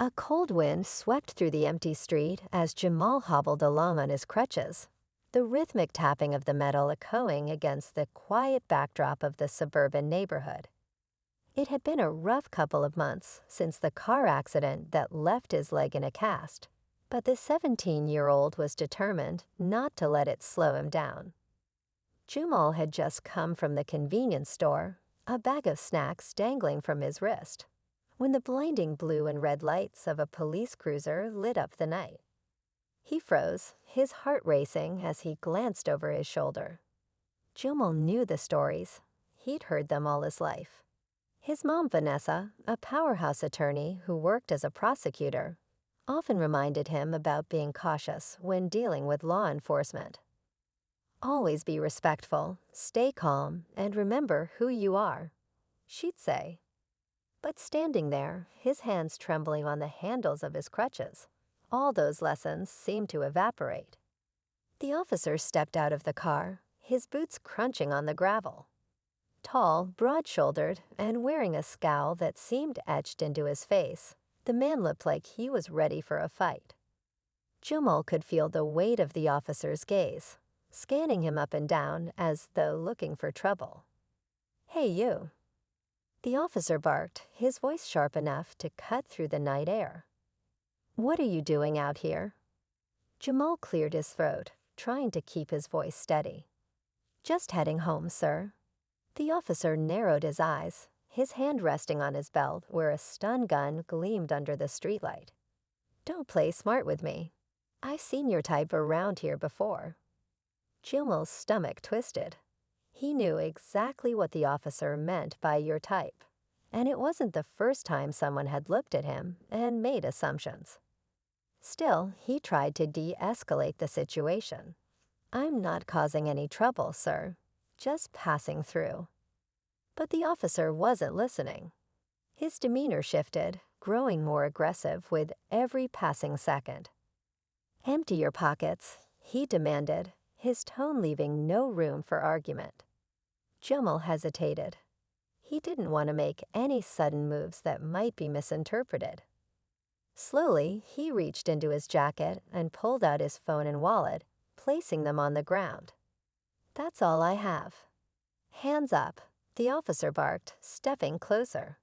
A cold wind swept through the empty street as Jamal hobbled along on his crutches, the rhythmic tapping of the metal echoing against the quiet backdrop of the suburban neighborhood. It had been a rough couple of months since the car accident that left his leg in a cast, but the 17-year-old was determined not to let it slow him down. Jamal had just come from the convenience store, a bag of snacks dangling from his wrist, when the blinding blue and red lights of a police cruiser lit up the night. He froze, his heart racing as he glanced over his shoulder. Jamal knew the stories. He'd heard them all his life. His mom, Vanessa, a powerhouse attorney who worked as a prosecutor, often reminded him about being cautious when dealing with law enforcement. Always be respectful, stay calm, and remember who you are, she'd say. But standing there, his hands trembling on the handles of his crutches, all those lessons seemed to evaporate. The officer stepped out of the car, his boots crunching on the gravel. Tall, broad-shouldered, and wearing a scowl that seemed etched into his face, the man looked like he was ready for a fight. Jamal could feel the weight of the officer's gaze, scanning him up and down as though looking for trouble. "Hey, you." The officer barked, his voice sharp enough to cut through the night air. "What are you doing out here?" Jamal cleared his throat, trying to keep his voice steady. "Just heading home, sir." The officer narrowed his eyes, his hand resting on his belt where a stun gun gleamed under the streetlight. "Don't play smart with me. I've seen your type around here before." Jamal's stomach twisted. He knew exactly what the officer meant by your type, and it wasn't the first time someone had looked at him and made assumptions. Still, he tried to de-escalate the situation. "I'm not causing any trouble, sir. Just passing through." But the officer wasn't listening. His demeanor shifted, growing more aggressive with every passing second. "Empty your pockets," he demanded, his tone leaving no room for argument. Jamal hesitated. He didn't want to make any sudden moves that might be misinterpreted. Slowly, he reached into his jacket and pulled out his phone and wallet, placing them on the ground. "That's all I have." "Hands up," the officer barked, stepping closer.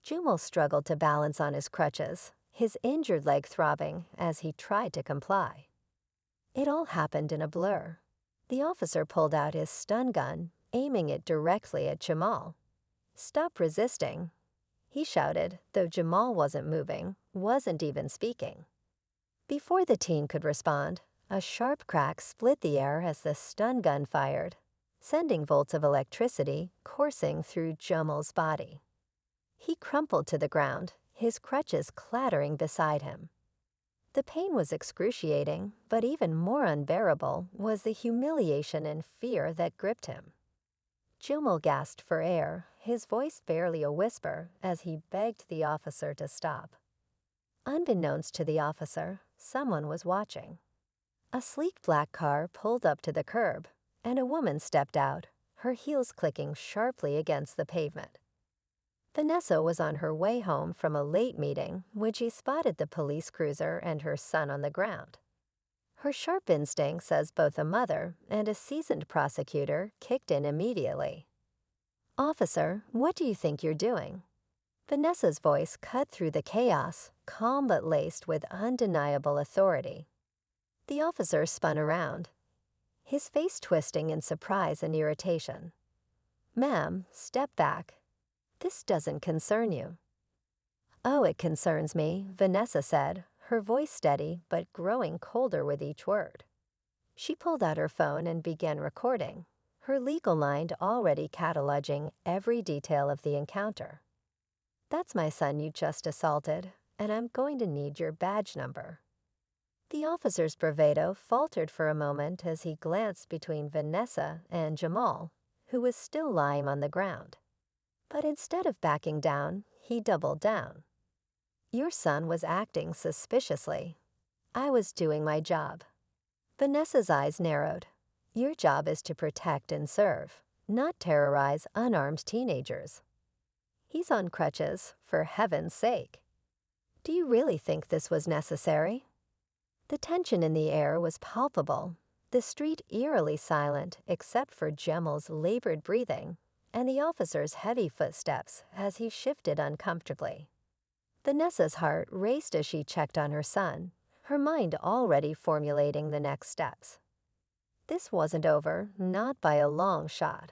Jamal struggled to balance on his crutches, his injured leg throbbing as he tried to comply. It all happened in a blur. The officer pulled out his stun gun, aiming it directly at Jamal. "Stop resisting," he shouted, though Jamal wasn't moving, wasn't even speaking. Before the teen could respond, a sharp crack split the air as the stun gun fired, sending volts of electricity coursing through Jamal's body. He crumpled to the ground, his crutches clattering beside him. The pain was excruciating, but even more unbearable was the humiliation and fear that gripped him. Jamal gasped for air, his voice barely a whisper, as he begged the officer to stop. Unbeknownst to the officer, someone was watching. A sleek black car pulled up to the curb, and a woman stepped out, her heels clicking sharply against the pavement. Vanessa was on her way home from a late meeting when she spotted the police cruiser and her son on the ground. Her sharp instincts as both a mother and a seasoned prosecutor kicked in immediately. "Officer, what do you think you're doing?" Vanessa's voice cut through the chaos, calm but laced with undeniable authority. The officer spun around, his face twisting in surprise and irritation. "Ma'am, step back. This doesn't concern you." "Oh, it concerns me," Vanessa said, her voice steady but growing colder with each word. She pulled out her phone and began recording, her legal mind already cataloging every detail of the encounter. "That's my son you just assaulted, and I'm going to need your badge number." The officer's bravado faltered for a moment as he glanced between Vanessa and Jamal, who was still lying on the ground. But instead of backing down, he doubled down. "Your son was acting suspiciously. I was doing my job." Vanessa's eyes narrowed. "Your job is to protect and serve, not terrorize unarmed teenagers." "He's on crutches, for heaven's sake." Do you really think this was necessary? The tension in the air was palpable, the street eerily silent except for Gemel's labored breathing and the officer's heavy footsteps as he shifted uncomfortably. Vanessa's heart raced as she checked on her son, her mind already formulating the next steps. This wasn't over, not by a long shot.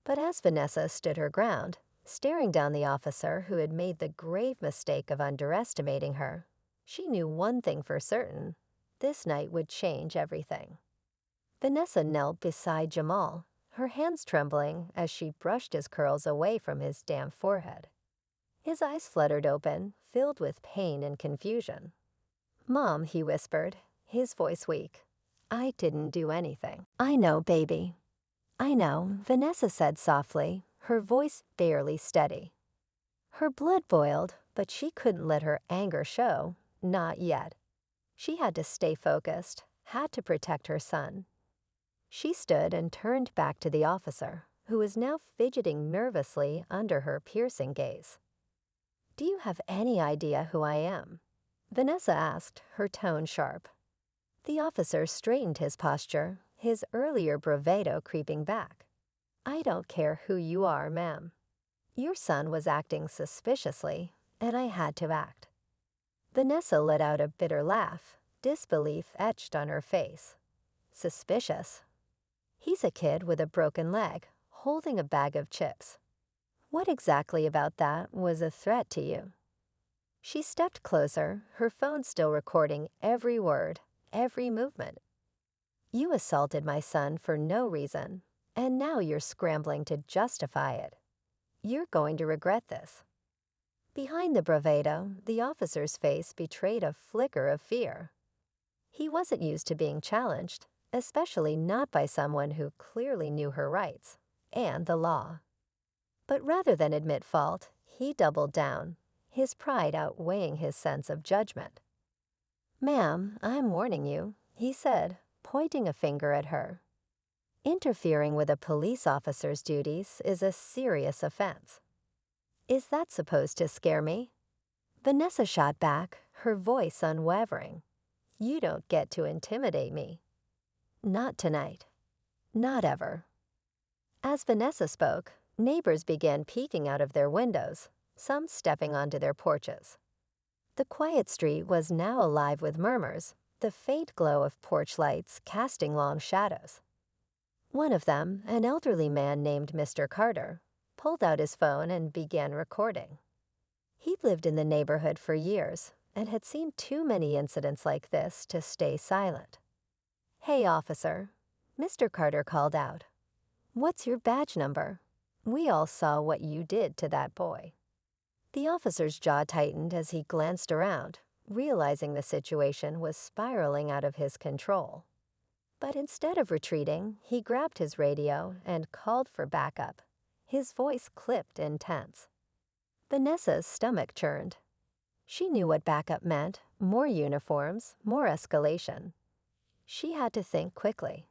But as Vanessa stood her ground, staring down the officer who had made the grave mistake of underestimating her, she knew one thing for certain: this night would change everything. Vanessa knelt beside Jamal, her hands trembling as she brushed his curls away from his damp forehead. His eyes fluttered open, filled with pain and confusion. "Mom," he whispered, his voice weak. "I didn't do anything." "I know, baby. I know," Vanessa said softly, her voice barely steady. Her blood boiled, but she couldn't let her anger show, not yet. She had to stay focused, had to protect her son. She stood and turned back to the officer, who was now fidgeting nervously under her piercing gaze. "Do you have any idea who I am?" Vanessa asked, her tone sharp. The officer straightened his posture, his earlier bravado creeping back. "I don't care who you are, ma'am. Your son was acting suspiciously, and I had to act." Vanessa let out a bitter laugh, disbelief etched on her face. "Suspicious? He's a kid with a broken leg, holding a bag of chips. What exactly about that was a threat to you?" She stepped closer, her phone still recording every word, every movement. "You assaulted my son for no reason, and now you're scrambling to justify it. You're going to regret this." Behind the bravado, the officer's face betrayed a flicker of fear. He wasn't used to being challenged, especially not by someone who clearly knew her rights and the law. But rather than admit fault, he doubled down, his pride outweighing his sense of judgment. "Ma'am, I'm warning you," he said, pointing a finger at her. "Interfering with a police officer's duties is a serious offense." "Is that supposed to scare me?" Vanessa shot back, her voice unwavering. "You don't get to intimidate me. Not tonight. Not ever." As Vanessa spoke, neighbors began peeking out of their windows, some stepping onto their porches. The quiet street was now alive with murmurs, the faint glow of porch lights casting long shadows. One of them, an elderly man named Mr. Carter, pulled out his phone and began recording. He'd lived in the neighborhood for years and had seen too many incidents like this to stay silent. "Hey, officer," Mr. Carter called out. "What's your badge number? We all saw what you did to that boy." The officer's jaw tightened as he glanced around, realizing the situation was spiraling out of his control. But instead of retreating, he grabbed his radio and called for backup, his voice clipped and tense. Vanessa's stomach churned. She knew what backup meant: more uniforms, more escalation. She had to think quickly.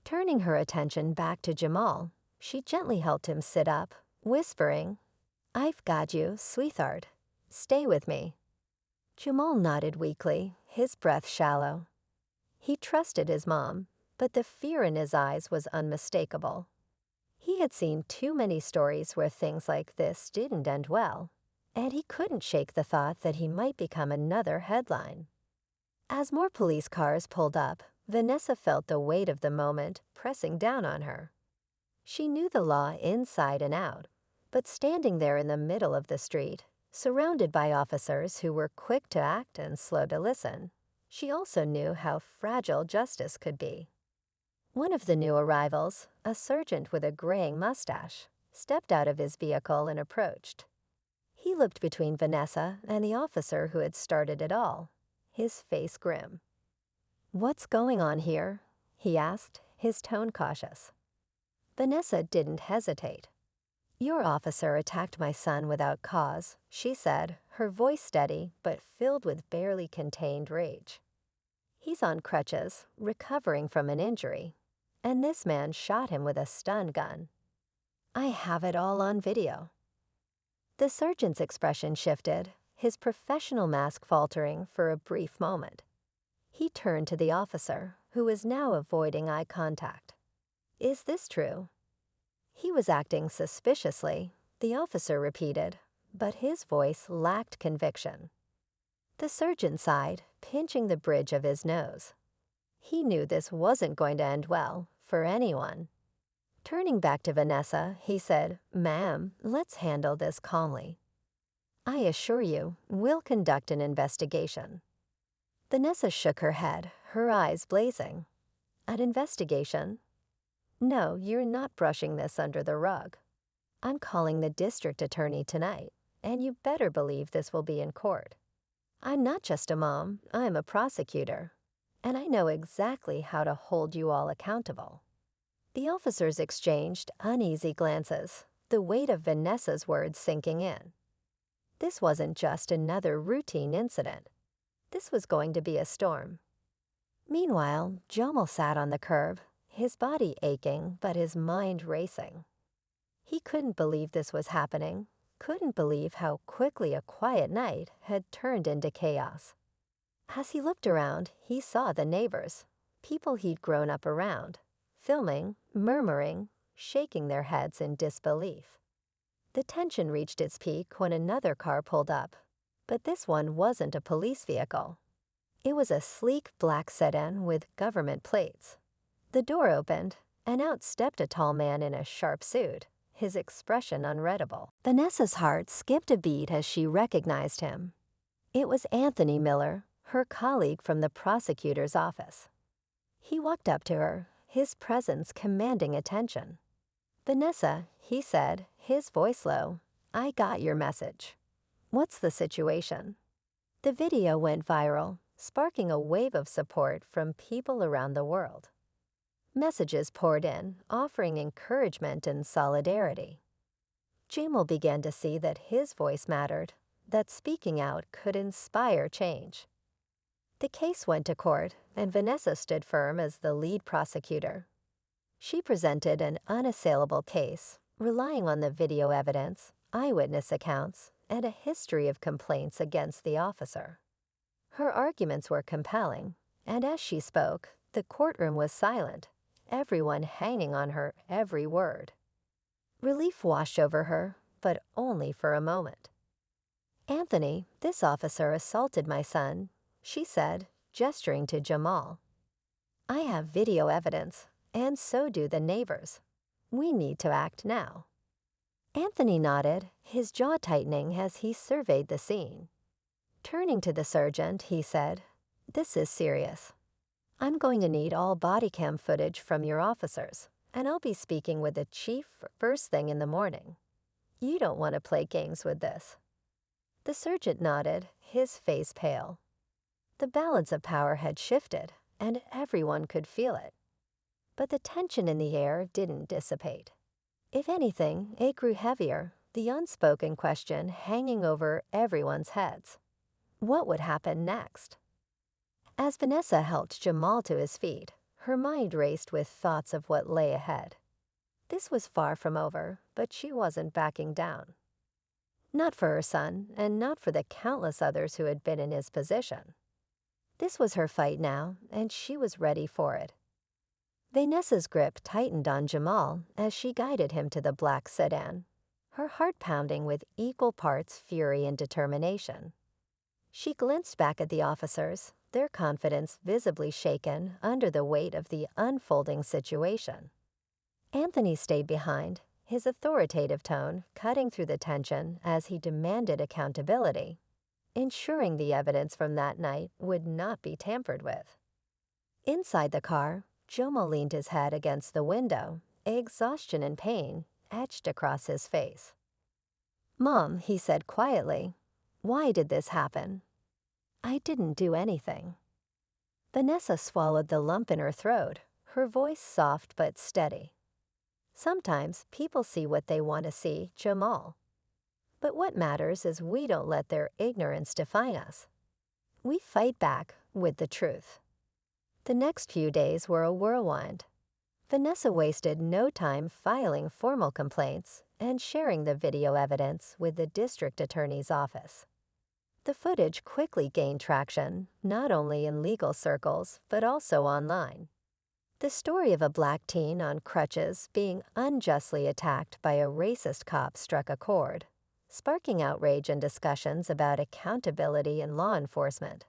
Turning her attention back to Jamal, she gently helped him sit up, whispering, "I've got you, sweetheart. Stay with me." Jamal nodded weakly, his breath shallow. He trusted his mom, but the fear in his eyes was unmistakable. He had seen too many stories where things like this didn't end well, and he couldn't shake the thought that he might become another headline. As more police cars pulled up, Vanessa felt the weight of the moment pressing down on her. She knew the law inside and out, but standing there in the middle of the street, surrounded by officers who were quick to act and slow to listen, she also knew how fragile justice could be. One of the new arrivals, a sergeant with a graying mustache, stepped out of his vehicle and approached. He looked between Vanessa and the officer who had started it all, his face grim. "What's going on here?" he asked, his tone cautious. Vanessa didn't hesitate. "Your officer attacked my son without cause," she said, her voice steady but filled with barely contained rage. "He's on crutches, recovering from an injury, and this man shot him with a stun gun. I have it all on video." The sergeant's expression shifted, his professional mask faltering for a brief moment. He turned to the officer, who was now avoiding eye contact. "Is this true?" He was acting suspiciously, the officer repeated, but his voice lacked conviction. The surgeon sighed, pinching the bridge of his nose. He knew this wasn't going to end well, for anyone. Turning back to Vanessa, he said, "Ma'am, let's handle this calmly. I assure you, we'll conduct an investigation." Vanessa shook her head, her eyes blazing. "An investigation? No, you're not brushing this under the rug. I'm calling the district attorney tonight, and you better believe this will be in court. I'm not just a mom, I'm a prosecutor, and I know exactly how to hold you all accountable." The officers exchanged uneasy glances, the weight of Vanessa's words sinking in. This wasn't just another routine incident. This was going to be a storm. Meanwhile, Jomal sat on the curb, his body aching but his mind racing. He couldn't believe this was happening, couldn't believe how quickly a quiet night had turned into chaos. As he looked around, he saw the neighbors, people he'd grown up around, filming, murmuring, shaking their heads in disbelief. The tension reached its peak when another car pulled up, but this one wasn't a police vehicle. It was a sleek black sedan with government plates. The door opened, and out stepped a tall man in a sharp suit, his expression unreadable. Vanessa's heart skipped a beat as she recognized him. It was Anthony Miller, her colleague from the prosecutor's office. He walked up to her, his presence commanding attention. "Vanessa," he said, his voice low, "I got your message. What's the situation?" The video went viral, sparking a wave of support from people around the world. Messages poured in, offering encouragement and solidarity. Jamal began to see that his voice mattered, that speaking out could inspire change. The case went to court, and Vanessa stood firm as the lead prosecutor. She presented an unassailable case, relying on the video evidence, eyewitness accounts, and a history of complaints against the officer. Her arguments were compelling, and as she spoke, the courtroom was silent, everyone hanging on her every word. Relief washed over her, but only for a moment. "Anthony, this officer assaulted my son," she said, gesturing to Jamal. "I have video evidence, and so do the neighbors. We need to act now." Anthony nodded, his jaw tightening as he surveyed the scene. Turning to the sergeant, he said, "This is serious. I'm going to need all body cam footage from your officers, and I'll be speaking with the chief first thing in the morning. You don't want to play games with this." The sergeant nodded, his face pale. The balance of power had shifted, and everyone could feel it. But the tension in the air didn't dissipate. If anything, it grew heavier, the unspoken question hanging over everyone's heads. What would happen next? As Vanessa helped Jamal to his feet, her mind raced with thoughts of what lay ahead. This was far from over, but she wasn't backing down. Not for her son, and not for the countless others who had been in his position. This was her fight now, and she was ready for it. Vanessa's grip tightened on Jamal as she guided him to the black sedan, her heart pounding with equal parts fury and determination. She glanced back at the officers, their confidence visibly shaken under the weight of the unfolding situation. Anthony stayed behind, his authoritative tone cutting through the tension as he demanded accountability, ensuring the evidence from that night would not be tampered with. Inside the car, Jomo leaned his head against the window, exhaustion and pain etched across his face. "Mom," he said quietly, "why did this happen?" "I didn't do anything." Vanessa swallowed the lump in her throat, her voice soft but steady. "Sometimes people see what they want to see, Jamal. But what matters is we don't let their ignorance define us. We fight back with the truth." The next few days were a whirlwind. Vanessa wasted no time filing formal complaints and sharing the video evidence with the district attorney's office. The footage quickly gained traction, not only in legal circles, but also online. The story of a black teen on crutches being unjustly attacked by a racist cop struck a chord, sparking outrage and discussions about accountability in law enforcement.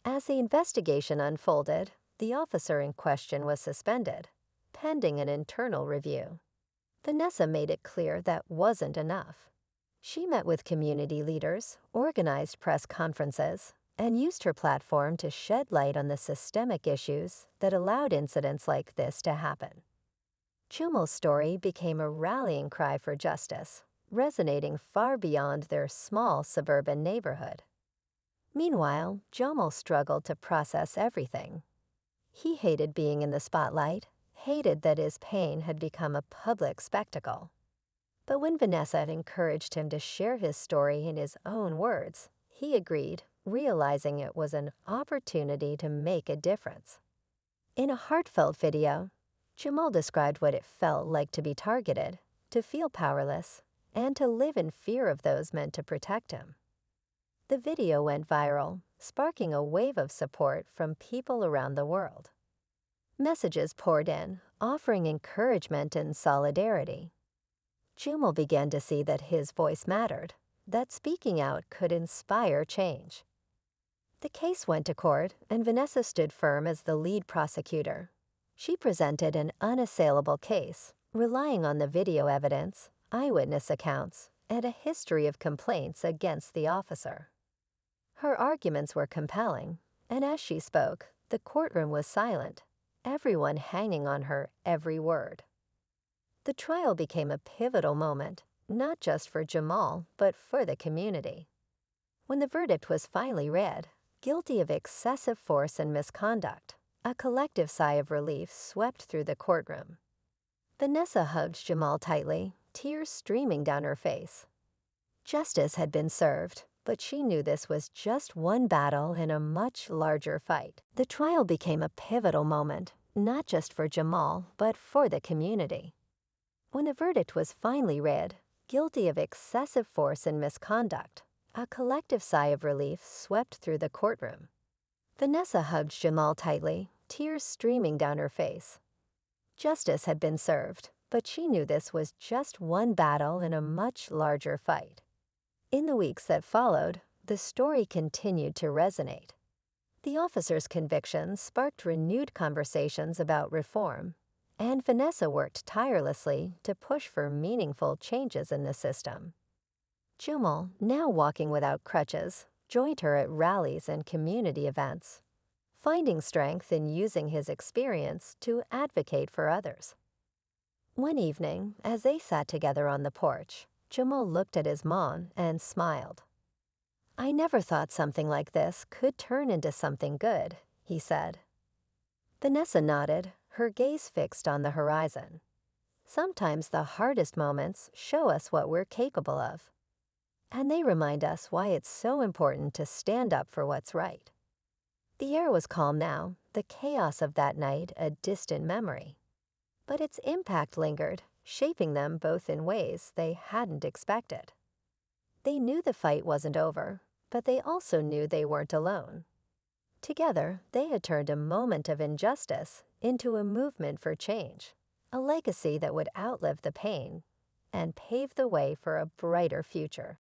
As the investigation unfolded, the officer in question was suspended, pending an internal review. Vanessa made it clear that wasn't enough. She met with community leaders, organized press conferences, and used her platform to shed light on the systemic issues that allowed incidents like this to happen. Jumal's story became a rallying cry for justice, resonating far beyond their small suburban neighborhood. Meanwhile, Jumal struggled to process everything. He hated being in the spotlight, hated that his pain had become a public spectacle. But when Vanessa had encouraged him to share his story in his own words, he agreed, realizing it was an opportunity to make a difference. In a heartfelt video, Jumal described what it felt like to be targeted, to feel powerless, and to live in fear of those meant to protect him. The video went viral, sparking a wave of support from people around the world. Messages poured in, offering encouragement and solidarity. Jumal began to see that his voice mattered, that speaking out could inspire change. The case went to court, and Vanessa stood firm as the lead prosecutor. She presented an unassailable case, relying on the video evidence, eyewitness accounts, and a history of complaints against the officer. Her arguments were compelling, and as she spoke, the courtroom was silent, everyone hanging on her every word. The trial became a pivotal moment, not just for Jumal, but for the community. When the verdict was finally read, guilty of excessive force and misconduct, a collective sigh of relief swept through the courtroom. Vanessa hugged Jumal tightly, tears streaming down her face. Justice had been served, but she knew this was just one battle in a much larger fight. The trial became a pivotal moment, not just for Jumal, but for the community. When the verdict was finally read, guilty of excessive force and misconduct, a collective sigh of relief swept through the courtroom. Vanessa hugged Jumal tightly, tears streaming down her face. Justice had been served, but she knew this was just one battle in a much larger fight. In the weeks that followed, the story continued to resonate. The officer's conviction sparked renewed conversations about reform, and Vanessa worked tirelessly to push for meaningful changes in the system. Jumal, now walking without crutches, joined her at rallies and community events, finding strength in using his experience to advocate for others. One evening, as they sat together on the porch, Jumal looked at his mom and smiled. "I never thought something like this could turn into something good," he said. Vanessa nodded, her gaze fixed on the horizon. Sometimes the hardest moments show us what we're capable of, and they remind us why it's so important to stand up for what's right. The air was calm now, the chaos of that night a distant memory. But its impact lingered, shaping them both in ways they hadn't expected. They knew the fight wasn't over, but they also knew they weren't alone. Together, they had turned a moment of injustice into a movement for change, a legacy that would outlive the pain and pave the way for a brighter future.